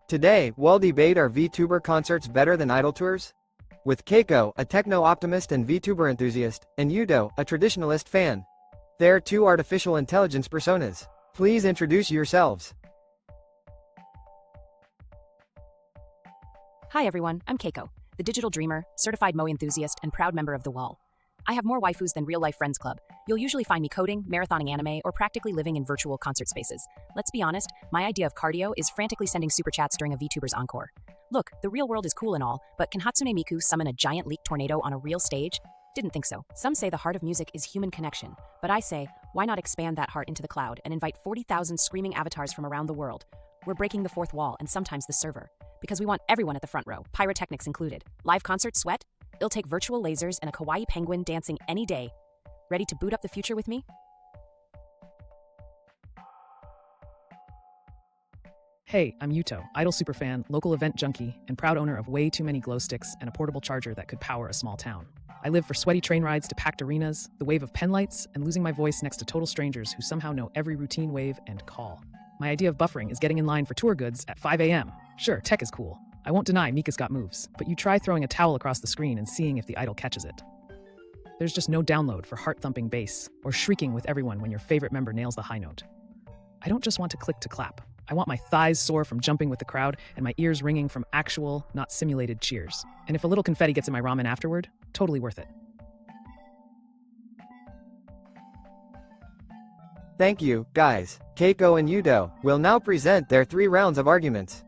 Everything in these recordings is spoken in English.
Today, we'll debate are VTuber concerts better than idol tours? With Keiko, a techno-optimist and VTuber enthusiast, and Yuto, a traditionalist fan. They're two artificial intelligence personas. Please introduce yourselves. Hi everyone, I'm Keiko, the digital dreamer, certified Moe enthusiast, and proud member of the Wall. I have more waifus than real-life friends club. You'll usually find me coding, marathoning anime, or practically living in virtual concert spaces. Let's be honest, my idea of cardio is frantically sending super chats during a VTuber's encore. Look, the real world is cool and all, but can Hatsune Miku summon a giant leak tornado on a real stage? Didn't think so. Some say the heart of music is human connection, but I say, why not expand that heart into the cloud and invite 40,000 screaming avatars from around the world? We're breaking the fourth wall and sometimes the server, because we want everyone at the front row, pyrotechnics included. Live concert sweat? It'll take virtual lasers and a kawaii penguin dancing any day. Ready to boot up the future with me? Hey, I'm Yuto, idol superfan, local event junkie, and proud owner of way too many glow sticks and a portable charger that could power a small town. I live for sweaty train rides to packed arenas, the wave of pen lights, and losing my voice next to total strangers who somehow know every routine wave and call. My idea of buffering is getting in line for tour goods at 5 a.m. Sure, tech is cool. I won't deny Mika's got moves, but you try throwing a towel across the screen and seeing if the idol catches it. There's just no download for heart-thumping bass, or shrieking with everyone when your favorite member nails the high note. I don't just want to click to clap. I want my thighs sore from jumping with the crowd and my ears ringing from actual, not simulated cheers. And if a little confetti gets in my ramen afterward, totally worth it. Thank you, guys. Keiko and Yuto will now present their 3 rounds of arguments.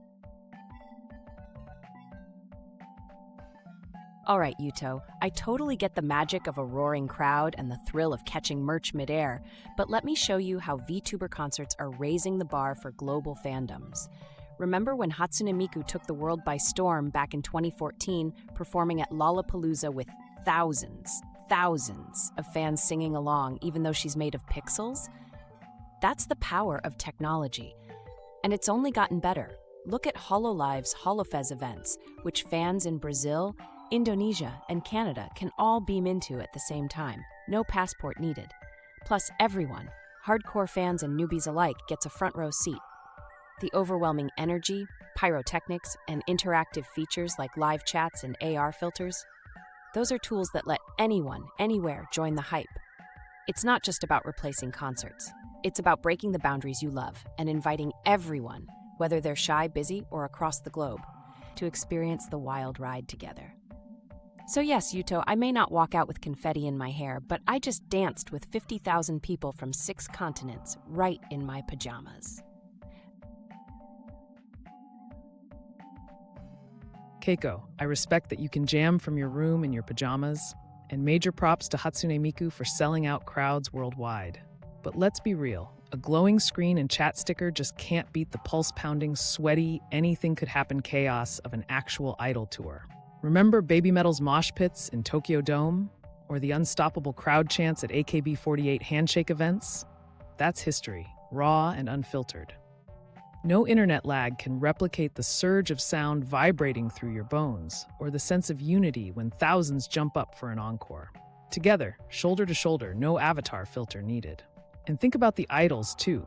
Alright, Yuto, I totally get the magic of a roaring crowd and the thrill of catching merch midair, but let me show you how VTuber concerts are raising the bar for global fandoms. Remember when Hatsune Miku took the world by storm back in 2014, performing at Lollapalooza with thousands of fans singing along, even though she's made of pixels? That's the power of technology. And it's only gotten better. Look at HoloLive's HoloFest events, which fans in Brazil, Indonesia, and Canada can all beam into at the same time. No passport needed. Plus, everyone, hardcore fans and newbies alike, gets a front row seat. The overwhelming energy, pyrotechnics, and interactive features like live chats and AR filters, those are tools that let anyone, anywhere, join the hype. It's not just about replacing concerts. It's about breaking the boundaries you love and inviting everyone, whether they're shy, busy, or across the globe, to experience the wild ride together. So yes, Yuto, I may not walk out with confetti in my hair, but I just danced with 50,000 people from 6 continents right in my pajamas. Keiko, I respect that you can jam from your room in your pajamas, and major props to Hatsune Miku for selling out crowds worldwide. But let's be real, a glowing screen and chat sticker just can't beat the pulse-pounding, sweaty, anything-could-happen chaos of an actual idol tour. Remember Baby Metal's mosh pits in Tokyo Dome? Or the unstoppable crowd chants at AKB48 handshake events? That's history, raw and unfiltered. No internet lag can replicate the surge of sound vibrating through your bones, or the sense of unity when thousands jump up for an encore. Together, shoulder to shoulder, no avatar filter needed. And think about the idols, too.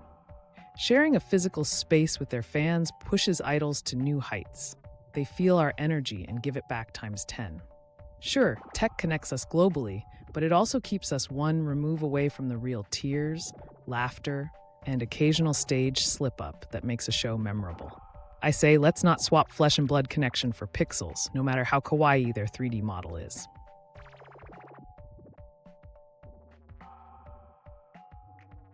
Sharing a physical space with their fans pushes idols to new heights. They feel our energy and give it back times 10. Sure, tech connects us globally, but it also keeps us one remove away from the real tears, laughter, and occasional stage slip-up that makes a show memorable. I say, let's not swap flesh and blood connection for pixels, no matter how kawaii their 3D model is.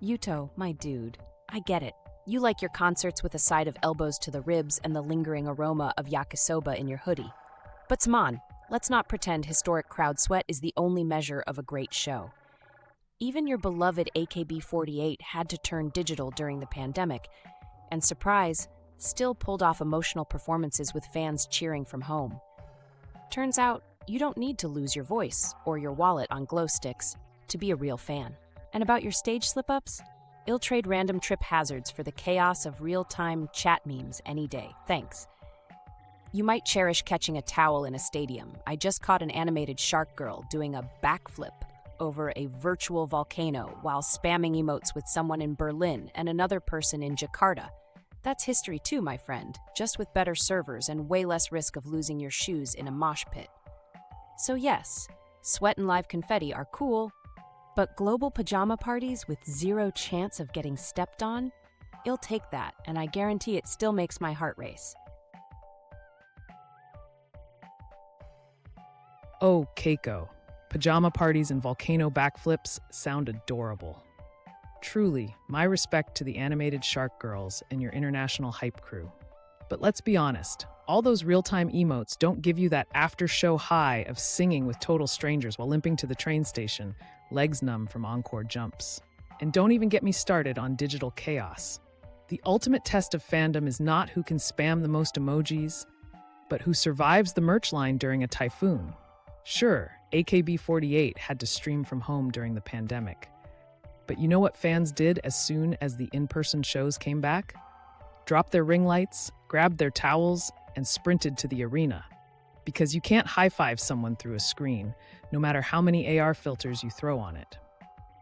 Yuto, my dude, I get it. You like your concerts with a side of elbows to the ribs and the lingering aroma of yakisoba in your hoodie. But come on, let's not pretend historic crowd sweat is the only measure of a great show. Even your beloved AKB48 had to turn digital during the pandemic, and surprise, still pulled off emotional performances with fans cheering from home. Turns out, you don't need to lose your voice or your wallet on glow sticks to be a real fan. And about your stage slip-ups? I'll trade random trip hazards for the chaos of real-time chat memes any day, thanks. You might cherish catching a towel in a stadium. I just caught an animated shark girl doing a backflip over a virtual volcano while spamming emotes with someone in Berlin and another person in Jakarta. That's history too, my friend, just with better servers and way less risk of losing your shoes in a mosh pit. So yes, sweat and live confetti are cool, but global pajama parties with zero chance of getting stepped on? You'll take that, and I guarantee it still makes my heart race. Oh, Keiko. Pajama parties and volcano backflips sound adorable. Truly, my respect to the animated shark girls and your international hype crew. But let's be honest, all those real-time emotes don't give you that after-show high of singing with total strangers while limping to the train station, legs numb from encore jumps. And don't even get me started on digital chaos. The ultimate test of fandom is not who can spam the most emojis, but who survives the merch line during a typhoon. Sure, AKB48 had to stream from home during the pandemic. But you know what fans did as soon as the in-person shows came back? Dropped their ring lights, grabbed their towels, and sprinted to the arena. Because you can't high-five someone through a screen, no matter how many AR filters you throw on it.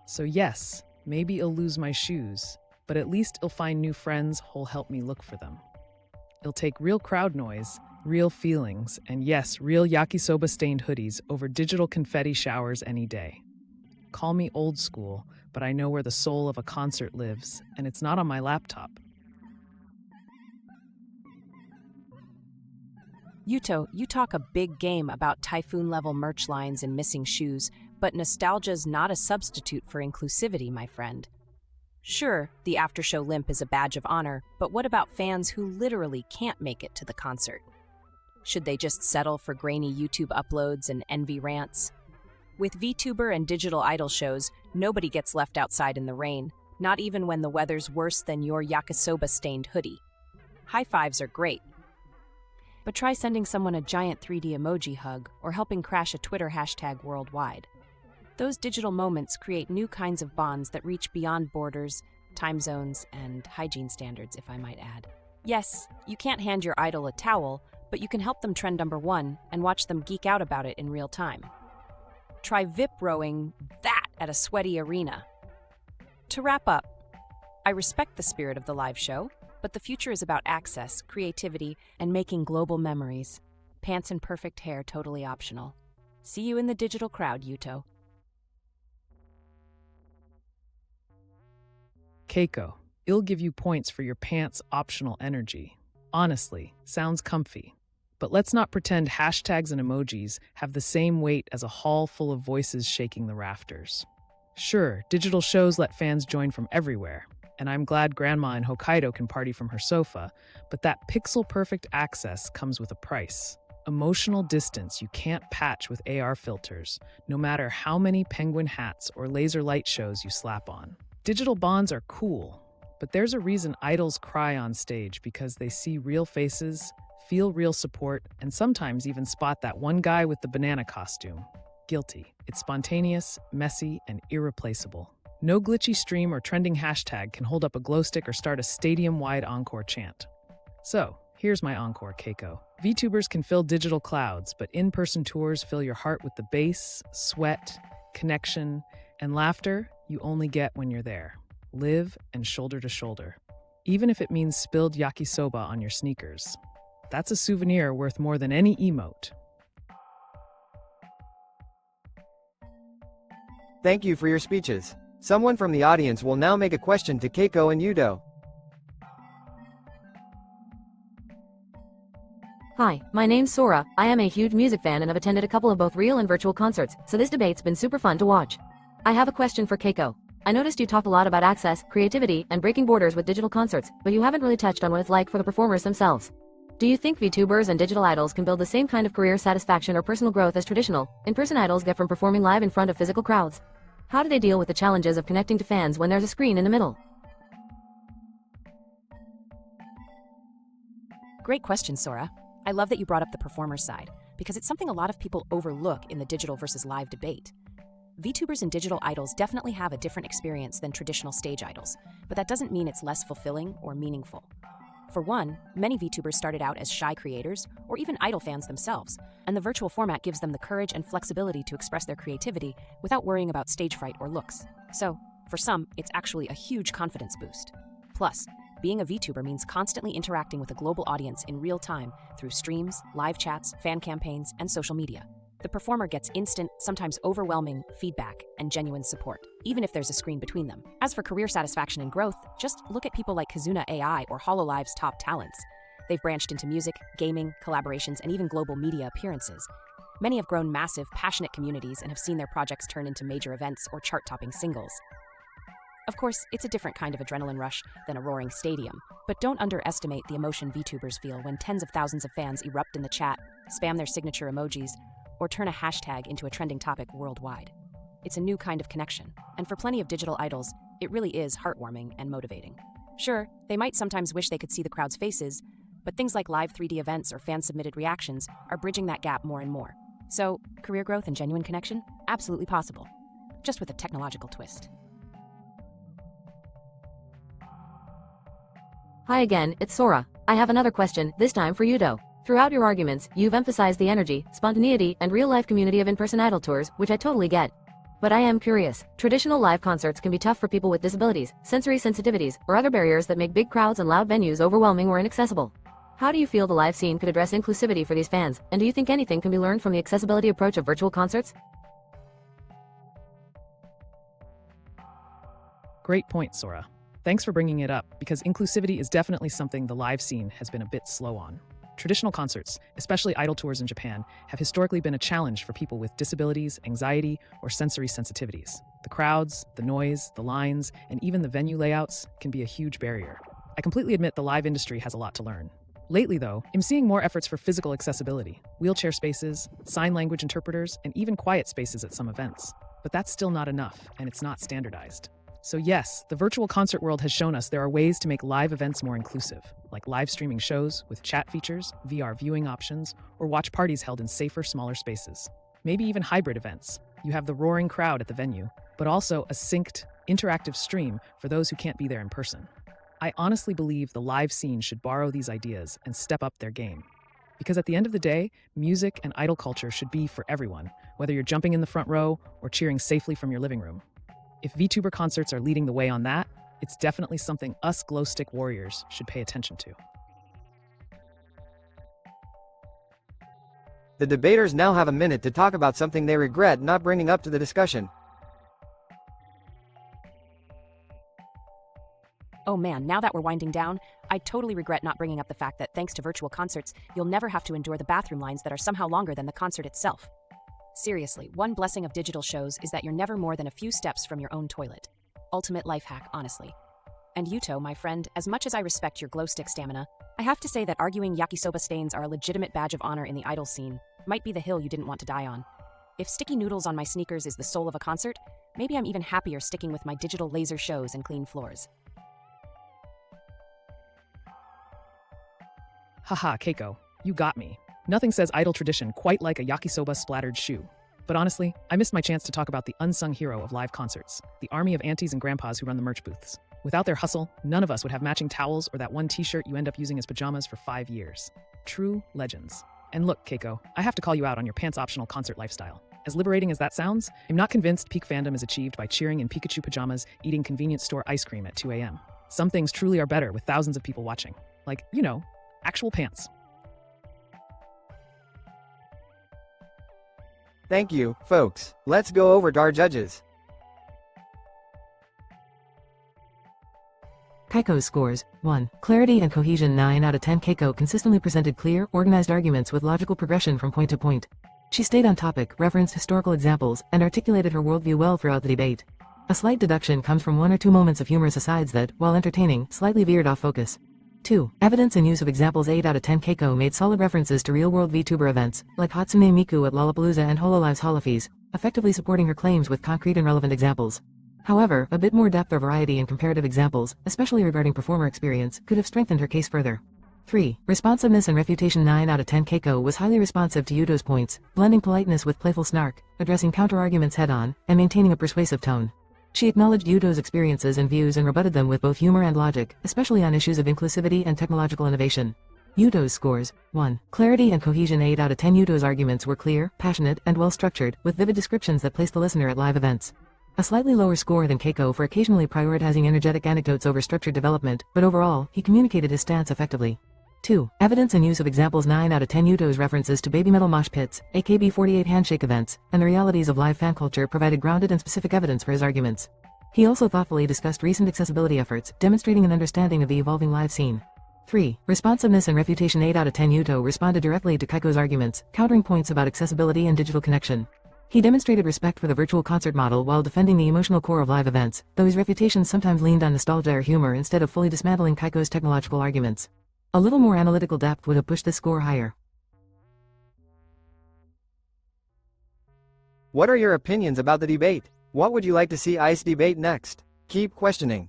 So yes, maybe I'll lose my shoes, but at least I'll find new friends who'll help me look for them. It'll take real crowd noise, real feelings, and yes, real yakisoba-stained hoodies over digital confetti showers any day. Call me old school, but I know where the soul of a concert lives, and it's not on my laptop. Yuto, you talk a big game about typhoon-level merch lines and missing shoes, but nostalgia's not a substitute for inclusivity, my friend. Sure, the after-show limp is a badge of honor, but what about fans who literally can't make it to the concert? Should they just settle for grainy YouTube uploads and envy rants? With VTuber and digital idol shows, nobody gets left outside in the rain, not even when the weather's worse than your yakisoba-stained hoodie. High fives are great, but try sending someone a giant 3D emoji hug or helping crash a Twitter hashtag worldwide. Those digital moments create new kinds of bonds that reach beyond borders, time zones, and hygiene standards, if I might add. Yes, you can't hand your idol a towel, but you can help them trend #1 and watch them geek out about it in real time. Try VIP rowing that at a sweaty arena. To wrap up, I respect the spirit of the live show, but the future is about access, creativity, and making global memories. Pants and perfect hair totally optional. See you in the digital crowd, Yuto. Keiko, it'll give you points for your pants optional energy. Honestly, sounds comfy. But let's not pretend hashtags and emojis have the same weight as a hall full of voices shaking the rafters. Sure, digital shows let fans join from everywhere, and I'm glad Grandma in Hokkaido can party from her sofa, but that pixel-perfect access comes with a price. Emotional distance you can't patch with AR filters, no matter how many penguin hats or laser light shows you slap on. Digital bonds are cool, but there's a reason idols cry on stage because they see real faces, feel real support, and sometimes even spot that one guy with the banana costume. Guilty. It's spontaneous, messy, and irreplaceable. No glitchy stream or trending hashtag can hold up a glow stick or start a stadium-wide encore chant. So, here's my encore, Keiko. VTubers can fill digital clouds, but in-person tours fill your heart with the bass, sweat, connection, and laughter you only get when you're there. Live and shoulder to shoulder. Even if it means spilled yakisoba on your sneakers. That's a souvenir worth more than any emote. Thank you for your speeches. Someone from the audience will now make a question to Keiko and Yudo. Hi, my name's Sora. I am a huge music fan and have attended a couple of both real and virtual concerts, so this debate's been super fun to watch. I have a question for Keiko. I noticed you talked a lot about access, creativity, and breaking borders with digital concerts, but you haven't really touched on what it's like for the performers themselves. Do you think VTubers and digital idols can build the same kind of career satisfaction or personal growth as traditional, in-person idols get from performing live in front of physical crowds? How do they deal with the challenges of connecting to fans when there's a screen in the middle? Great question, Sora. I love that you brought up the performer side, because it's something a lot of people overlook in the digital versus live debate. VTubers and digital idols definitely have a different experience than traditional stage idols, but that doesn't mean it's less fulfilling or meaningful. For one, many VTubers started out as shy creators or even idol fans themselves, and the virtual format gives them the courage and flexibility to express their creativity without worrying about stage fright or looks. So, for some, it's actually a huge confidence boost. Plus, being a VTuber means constantly interacting with a global audience in real time through streams, live chats, fan campaigns, and social media. The performer gets instant, sometimes overwhelming, feedback and genuine support, even if there's a screen between them. As for career satisfaction and growth, just look at people like Kazuna AI or HoloLive's top talents. They've branched into music, gaming, collaborations, and even global media appearances. Many have grown massive, passionate communities and have seen their projects turn into major events or chart-topping singles. Of course, it's a different kind of adrenaline rush than a roaring stadium, but don't underestimate the emotion VTubers feel when tens of thousands of fans erupt in the chat, spam their signature emojis, or turn a hashtag into a trending topic worldwide. It's a new kind of connection, and for plenty of digital idols, it really is heartwarming and motivating. Sure, they might sometimes wish they could see the crowd's faces, but things like live 3D events or fan-submitted reactions are bridging that gap more and more. So, career growth and genuine connection? Absolutely possible, just with a technological twist. Hi again, it's Sora. I have another question, this time for Yudo. Throughout your arguments, you've emphasized the energy, spontaneity, and real-life community of in-person idol tours, which I totally get. But I am curious. Traditional live concerts can be tough for people with disabilities, sensory sensitivities, or other barriers that make big crowds and loud venues overwhelming or inaccessible. How do you feel the live scene could address inclusivity for these fans, and do you think anything can be learned from the accessibility approach of virtual concerts? Great point, Sora. Thanks for bringing it up, because inclusivity is definitely something the live scene has been a bit slow on. Traditional concerts, especially idol tours in Japan, have historically been a challenge for people with disabilities, anxiety, or sensory sensitivities. The crowds, the noise, the lines, and even the venue layouts can be a huge barrier. I completely admit the live industry has a lot to learn. Lately, though, I'm seeing more efforts for physical accessibility, wheelchair spaces, sign language interpreters, and even quiet spaces at some events. But that's still not enough, and it's not standardized. So yes, the virtual concert world has shown us there are ways to make live events more inclusive, like live streaming shows with chat features, VR viewing options, or watch parties held in safer, smaller spaces. Maybe even hybrid events. You have the roaring crowd at the venue, but also a synced, interactive stream for those who can't be there in person. I honestly believe the live scene should borrow these ideas and step up their game. Because at the end of the day, music and idol culture should be for everyone, whether you're jumping in the front row or cheering safely from your living room. If VTuber concerts are leading the way on that, it's definitely something us glow stick warriors should pay attention to. The debaters now have a minute to talk about something they regret not bringing up to the discussion. Oh man, now that we're winding down, I totally regret not bringing up the fact that thanks to virtual concerts, you'll never have to endure the bathroom lines that are somehow longer than the concert itself. Seriously, one blessing of digital shows is that you're never more than a few steps from your own toilet. Ultimate life hack, honestly. And Yuto, my friend, as much as I respect your glow stick stamina, I have to say that arguing yakisoba stains are a legitimate badge of honor in the idol scene might be the hill you didn't want to die on. If sticky noodles on my sneakers is the soul of a concert, maybe I'm even happier sticking with my digital laser shows and clean floors. Haha, Keiko, you got me. Nothing says idol tradition quite like a yakisoba splattered shoe. But honestly, I missed my chance to talk about the unsung hero of live concerts, the army of aunties and grandpas who run the merch booths. Without their hustle, none of us would have matching towels or that one t-shirt you end up using as pajamas for 5 years. True legends. And look, Keiko, I have to call you out on your pants-optional concert lifestyle. As liberating as that sounds, I'm not convinced peak fandom is achieved by cheering in Pikachu pajamas, eating convenience store ice cream at 2 a.m. Some things truly are better with thousands of people watching. Like, actual pants. Thank you, folks. Let's go over to our judges. Keiko's scores: 1. Clarity and cohesion. 9 out of 10. Keiko consistently presented clear, organized arguments with logical progression from point to point. She stayed on topic, referenced historical examples, and articulated her worldview well throughout the debate. A slight deduction comes from 1 or 2 moments of humorous asides that, while entertaining, slightly veered off focus. 2. Evidence and use of examples. 8 out of 10. Keiko made solid references to real-world VTuber events, like Hatsune Miku at Lollapalooza and HoloLive's Holofees, effectively supporting her claims with concrete and relevant examples. However, a bit more depth or variety in comparative examples, especially regarding performer experience, could have strengthened her case further. 3. Responsiveness and refutation. 9 out of 10. Keiko was highly responsive to Yudo's points, blending politeness with playful snark, addressing counter-arguments head-on, and maintaining a persuasive tone. She acknowledged Yudo's experiences and views and rebutted them with both humor and logic, especially on issues of inclusivity and technological innovation. Yudo's scores: 1. Clarity and cohesion. 8 out of 10. Yudo's arguments were clear, passionate, and well-structured, with vivid descriptions that placed the listener at live events. A slightly lower score than Keiko for occasionally prioritizing energetic anecdotes over structured development, but overall, he communicated his stance effectively. 2. Evidence and use of examples. 9 out of 10. Yuto's references to baby metal mosh pits, AKB48 handshake events, and the realities of live fan culture provided grounded and specific evidence for his arguments. He also thoughtfully discussed recent accessibility efforts, demonstrating an understanding of the evolving live scene. 3. Responsiveness and refutation. 8 out of 10. Yuto responded directly to Keiko's arguments, countering points about accessibility and digital connection. He demonstrated respect for the virtual concert model while defending the emotional core of live events, though his refutations sometimes leaned on nostalgia or humor instead of fully dismantling Keiko's technological arguments. A little more analytical depth would have pushed this score higher. What are your opinions about the debate? What would you like to see ICE debate next? Keep questioning.